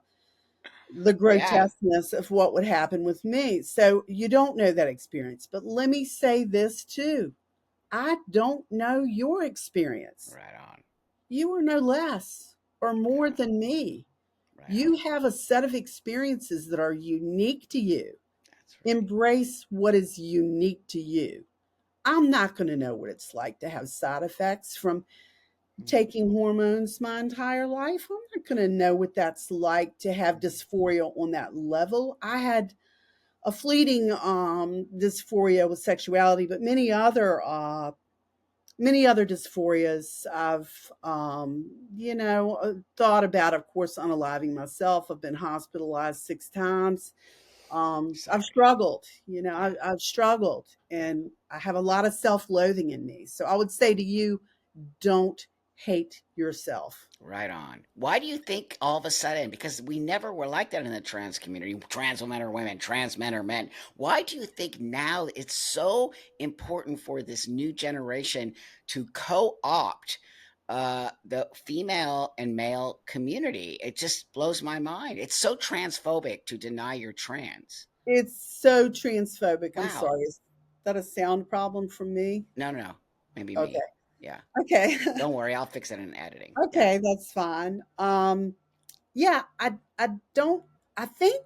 Yeah. grotesqueness of what would happen with me. So you don't know that experience. But let me say this too. I don't know your experience. Right on. You are no less or Right more on. than me. Right You on. have a set of experiences that are unique to you. That's right. Embrace what is unique to you. I'm not going to know what it's like to have side effects from Hmm. taking hormones my entire life. I'm not going to know what that's like to have Hmm. dysphoria on that level. I had a fleeting dysphoria with sexuality, but many other many other dysphorias. I've, thought about, of course, unaliving myself. I've been hospitalized 6 times. I've Sorry. struggled, Yeah. I've struggled, and I have a lot of self-loathing in me. So I would say to you, don't hate yourself. Right on. Why do you think all of a sudden, because we never were like that in the trans community, trans women are women, trans men are men. Why do you think now it's so important for this new generation to co-opt the female and male community? It just blows my mind. It's so transphobic to deny you're trans. It's so transphobic. I'm Wow. sorry. Is that a sound problem from me? No, no, no. Maybe Okay. me. Yeah. Okay. Don't worry, I'll fix it in editing. Yeah. Okay, that's fine. Yeah, I don't I think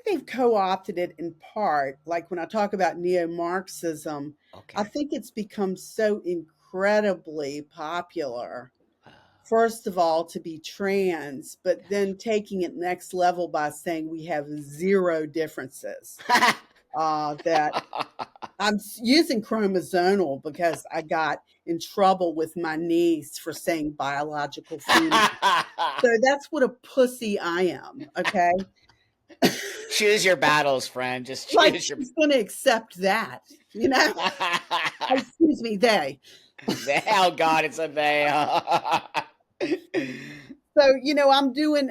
they've co-opted it in part. Like when I talk about neo-Marxism, I Okay. think it's become so incredibly popular. Uh, First of all, to be trans, but gotcha. then taking it next level by saying we have zero differences. That using chromosomal because I got in trouble with my niece for saying biological female. So that's what a pussy I am, okay? Choose your battles, friend. Just Like choose your. she's gonna accept that, you know? Excuse me, they. Oh God, it's a they. So,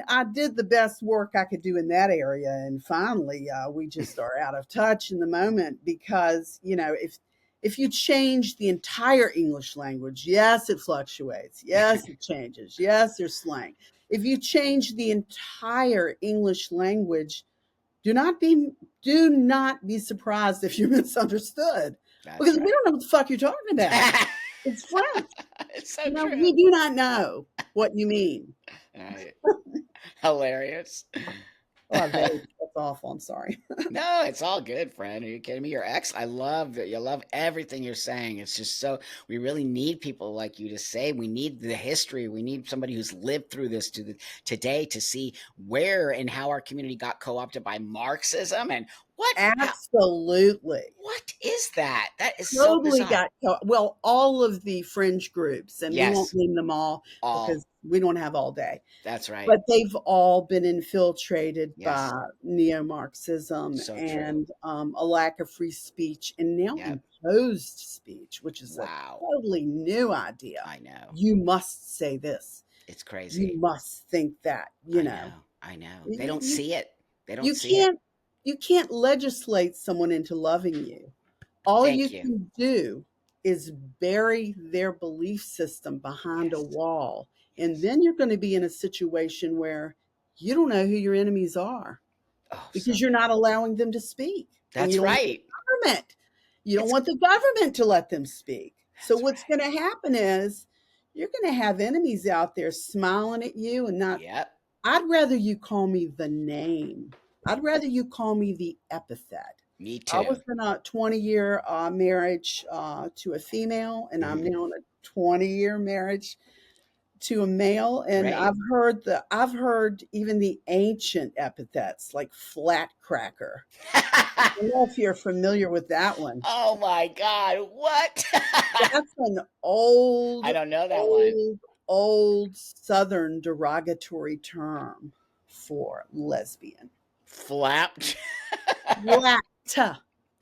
I did the best work I could do in that area. And finally, we just are out of touch in the moment because, if you change the entire English language, yes, it fluctuates. Yes, it changes. Yes, there's slang. If you change the entire English language, do not be do not be surprised if you're misunderstood That's because we right. don't know what the fuck you're talking about. It's French. It's so We true. do not know what you mean. Right. Hilarious. Oh, that's awful. I'm sorry. No, it's all good, friend. Are you kidding me? Your ex, I love that. You love everything you're saying. It's just so we really need people like you to say. We need the history. We need somebody who's lived through this today to see where and how our community got co-opted by Marxism and Absolutely. what is that? That is so Totally bizarre. got well, all of the fringe groups, and we won't Yes, name them all all. because we don't have all day. That's right. But they've all been infiltrated Yes, by neo-Marxism so true. and a lack of free speech and now Yep. imposed speech, which is a Wow. totally new idea. I know. You must say this. It's You crazy. must think that, I know. I know. They don't You, see it. They don't you see it. can't legislate someone into loving you. All you Thank you. can do is bury their belief system behind a Yes. wall. And Yes. then you're going to be in a situation where you don't know who your enemies are Oh, so because you're not true. allowing them to speak. And you That's don't want the right. government. You don't It's want the government to let them speak. So that's what's right. going to happen is you're going to have enemies out there smiling at you and not. Yep. I'd rather you call me the name. I'd rather you call me the epithet. Me I too. was in a 20-year marriage to a female, and I'm Mhm. now in a 20-year marriage to a male. And Great. I've heard even the ancient epithets like flat cracker. I don't know if you're familiar with that one. Oh my God. What? That's an old, I don't know that one. old, old Southern derogatory term for lesbian. Flapped. Flat,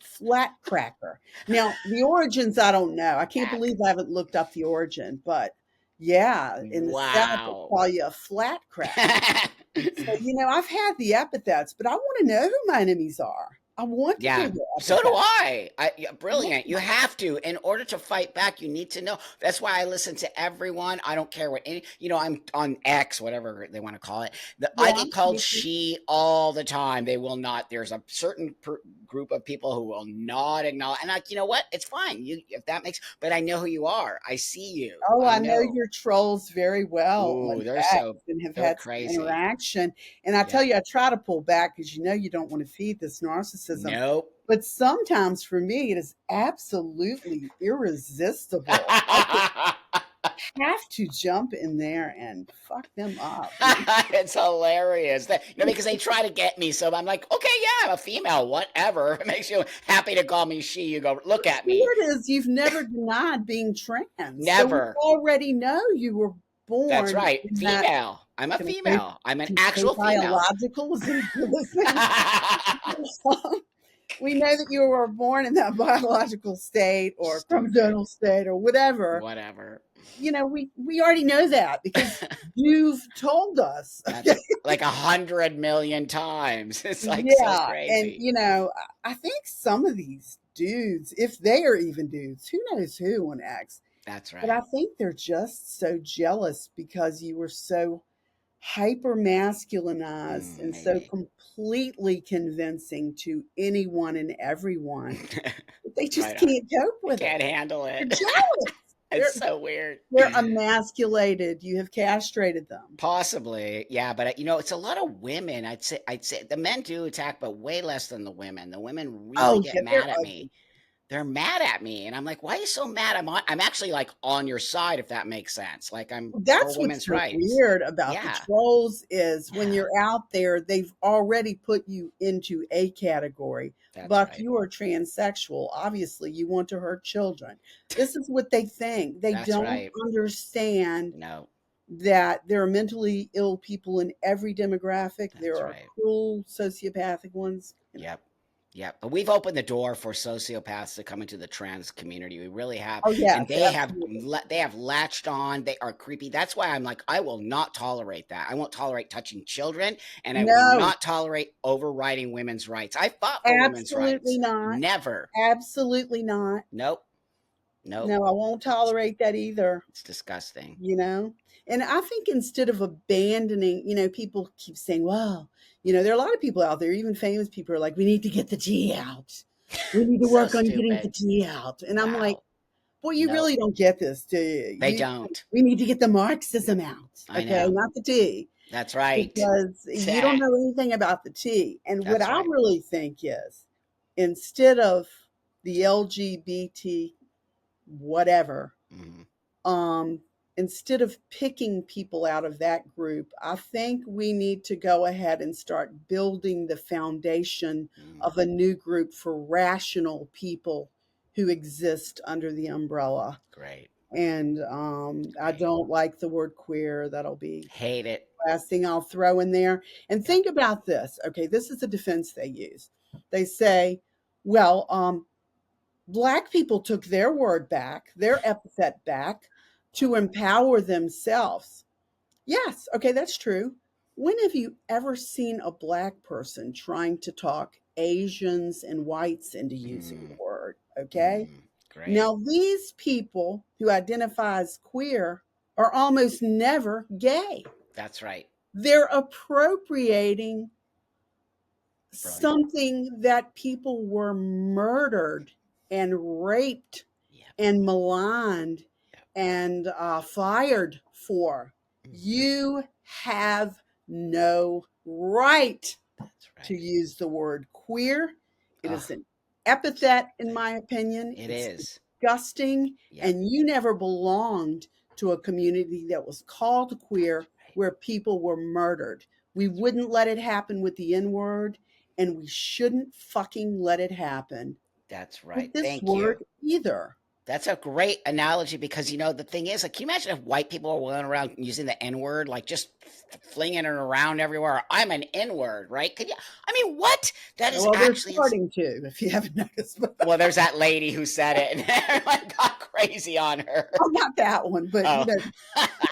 flat cracker. Now, the origins, I don't know. I can't believe I haven't looked up the origin, but yeah, in the South, they Wow. call you a flat cracker. So, I've had the epithets, but I want to know who my enemies are. I want to hear Yeah, the so do epithets. I. Yeah, brilliant. You Yeah, have to. In order to fight back, you need to know. That's why I listen to everyone. I don't care what any, I'm on X, whatever they want to call it. I yeah, get called me too. she all the time. They will not. There's a certain group of people who will not acknowledge. And like, you know what? It's fine. If that makes, but I know who you are. I see you. Oh, I I know know. your trolls very well Ooh, on X and have they're had some crazy. interaction. And I tell Yep. you, I try to pull back because you don't want to feed this narcissism. Nope. But sometimes for me, it is absolutely irresistible. I have to jump in there and fuck them up. It's hilarious. Because they try to get me. So I'm like, okay, yeah, I'm a female, whatever. It makes you happy to call me she. You go, look at me. Weird is you've never denied being trans, so we Never. already know you were That's born right. in that. Female. I'm a Can I say, female. I'm an can I say actual female. biological? Is it a good thing? We know that you were born in that biological state or Stupid. chromosomal state or whatever. Whatever. We already know that because you've told us. That's like 100 million times. It's like so Yeah, and crazy. I think some of these dudes, if they are even dudes, who knows who on X, That's but I right. think they're just so jealous because you were so hyper masculinized and so Maybe. completely convincing to anyone and everyone. They just Right on. can't cope I with it. can't handle They're it. jealous. It's They're so weird. they're emasculated. You have castrated them. Possibly, yeah, but it's a lot of women. I'd say the men do attack, but way less than the women. The women really Oh get yeah, they're mad at me. ugly. They're mad at me, and I'm like, "Why are you so mad?" I'm actually like on your side, if that makes sense. Like I'm pro That's what's women's so rights. weird about the Yeah, trolls is when yeah, you're out there, they've already put you into a category. that's Buck, right. you are transsexual. Obviously, you want to hurt children. This is what they think. They That's don't right. understand No, that there are mentally ill people in every demographic. There that's are right. cruel, sociopathic ones. Yep. Yep. But we've opened the door for sociopaths to come into the trans community. We really have. Oh, And yes, absolutely. they have latched on. They are creepy. That's why I'm like, I will not tolerate that. I won't tolerate touching children, and I will No, not tolerate overriding women's rights. I fought for women's absolutely rights. not. Never. Absolutely not. Nope. Nope. No, I won't tolerate that either. It's disgusting. you know and I think instead of abandoning, people keep saying, well, there are a lot of people out there, even famous people, are like, we need to get the T out, we need to So work on getting the stupid. T out, and I'm like, Wow. well, you Nope. really don't get this, do you? They don't. We need to get the Marxism out, I okay, know. not the T, That's right. because you don't know anything about the T. And what That's I right. really think is, instead of the LGBT whatever, Mhm. um, instead of picking people out of that group, I think we need to go ahead and start building the foundation Mm. of a new group for rational people who exist under the umbrella. Great. And I Great. don't like the word queer. That'll be Hate it. the last thing I'll throw in there. And Yep. think about this. Okay, this is a defense they use. They say, well, Black people took their word back, their epithet back, to Oh. empower themselves. Yes, okay, that's true. When have you ever seen a Black person trying to talk Asians and whites into using the Mm, word? Okay. great. Now, these people who identify as queer are almost never gay. That's right. They're appropriating Brilliant. something that people were murdered and raped Yep. and maligned Yep. and fired for. Mhm. You have no right That's to right. use the word queer. It Ugh, is an epithet, in thing. my opinion. It It's is. disgusting, Yep. and you never belonged to a community that was called That's queer right. where people were murdered. We That's right. wouldn't let it happen with the N word, and we shouldn't fucking let it happen That's with right. this Thank you. word either. That's a great analogy because the thing is, like, can you imagine if white people were going around using the N word, like just flinging it around everywhere? I'm an N word, right? Could you? I mean, what? That is Well, they're actually starting to, if you haven't noticed. But well. There's that lady who said it, and everyone got crazy on her. oh, not that one, but Oh,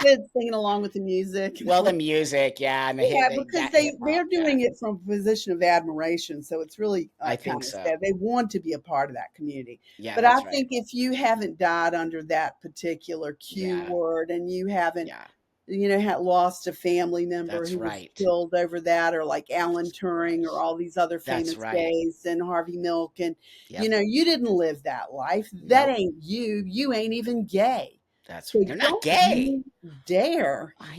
kids singing along with the music. well, the music, yeah, and the Yeah, because that hip they're hop, yeah, doing it from a position of admiration, so it's really I kind think of so. sad. They want to be a part of that community, Yeah, but I that's right. think if you haven't died under that particular Q Yeah, word, and you haven't, yeah, had lost a family member that's who was right. killed over that, or like Alan Jesus Turing, or Christ, all these other that's famous right. gays and Harvey Milk, and Yep. you didn't live that life. That Nope. ain't you. You ain't even gay. That's So you're not don't gay. you dare I know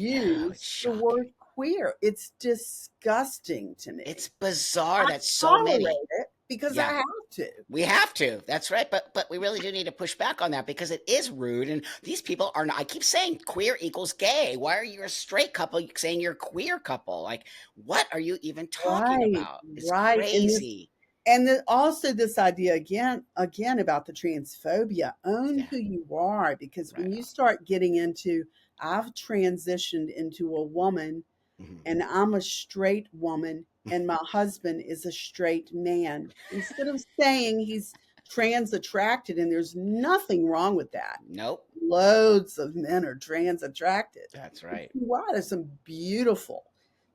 it's use the shocking. word queer. It's disgusting to It's me. bizarre I that so many. tolerate it. because I Yeah. have to. We have to. That's right. But we really do need to push back on that because it is rude. And these people are not. I keep saying queer equals gay. Why are you a straight couple saying you're a queer couple? Like, what are you even talking Right, about? It's right. crazy. And then also this idea again about the transphobia. Own Yeah. who you are, because Right when you on. start getting into, I've transitioned into a woman Mhm. and I'm a straight woman and my husband is a straight man. Instead of saying he's trans attracted, and there's nothing wrong with that. Nope. Loads of men are trans attracted. That's It's right. why there's some beautiful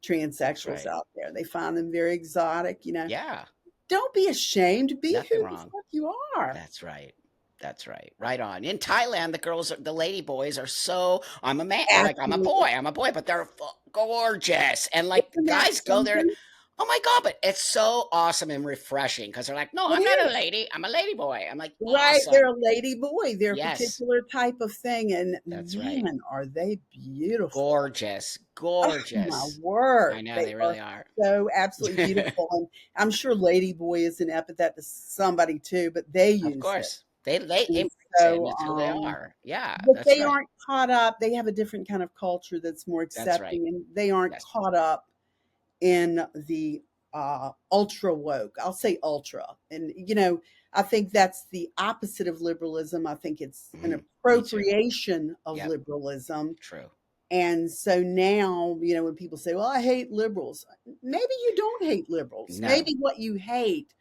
That's transsexuals right. out there. They find them very exotic. Yeah. Don't be ashamed. Be Nothing who the wrong. fuck you are. That's right. That's right. Right on. In Thailand, the girls, the lady boys are so. I'm a man. Like I'm a boy. Absolutely. I'm a boy, but they're gorgeous. And like Isn't that guys go there. something? Oh my god! But it's so awesome and refreshing because they're like, no, It I'm not a is. lady. I'm a lady boy. I'm like, Right. They're awesome. a lady boy. They're a Yes, particular type of thing. And that's right. man, are they beautiful. Gorgeous, Oh my gorgeous. I word. know They they are really are. so absolutely beautiful. And I'm sure lady boy is an epithet to somebody too, but they Of use it. course, they And embrace it, and so, it's who they are. Yeah, but that's they right. aren't caught up. They have a different kind of culture that's more That's right. accepting, and they aren't Yes. caught up in the ultra woke. I'll say ultra. And, I think that's the opposite of liberalism. I think it's an Me too. appropriation of Yep. liberalism. True. And so now, when people say, well, I hate liberals, maybe you don't hate liberals. No. Maybe what you hate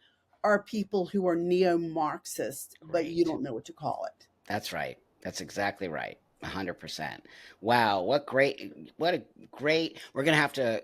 are people who are neo Marxist, but you Great. don't know what to call it. That's right. That's exactly right. 100%. Wow, what a great. We're going to have to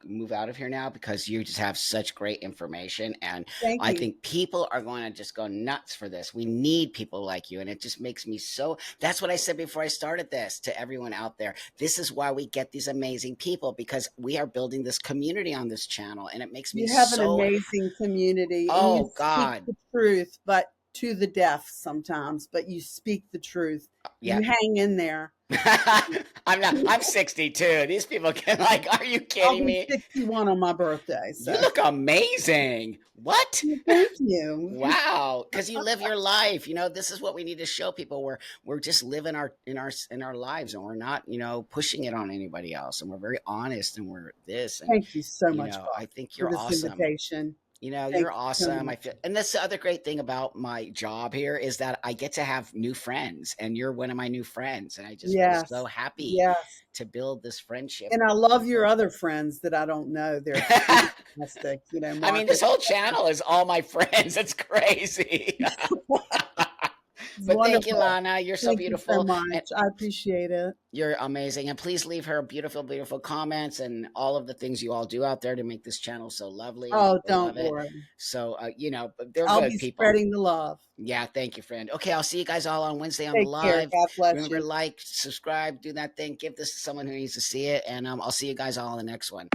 move out of here now because you just have such great information and Thank I you. think people are going to just go nuts for this. We need people like you and it just makes me so. That's what I said before I started this to everyone out there. This is why we get these amazing people because we are building this community on this channel and it makes me You have an so. amazing community and you Oh speak god. the truth, but to the deaf sometimes, but you speak the truth. Yeah. You hang in there. I'm not. I'm 62. These people can like. Are you I'll kidding be me? 61 on my birthday. You So look amazing. What? thank you. Wow. Because you live your life. This is what we need to show people. We're just living our lives, and we're not pushing it on anybody else. And we're very honest, and we're this. And Thank you so much, I Bob, think for you're this awesome. invitation. Thank You're you so awesome. I much. feel, and that's the other great thing about my job here is that I get to have new friends, and you're one of my new friends, and I just feel so Yes. happy Yes. to build this friendship And with I love your people. other friends that I don't know. They're fantastic. I mean, this Marcus. whole channel is all my friends. It's crazy. It's But thank you, wonderful. Lana. You're so Thank you so beautiful. And much. I appreciate it. you're amazing. And please leave her beautiful, beautiful comments and all of the things you all do out there to make this channel so lovely and Oh, people don't love it. worry. So, but they're I'll good be people. spreading the love. Yeah, thank you, friend. Okay, I'll see you guys all on Wednesday on the Take care. live. God bless Remember, you. like, subscribe, do that thing, give this to someone who needs to see it, and I'll see you guys all on the next one.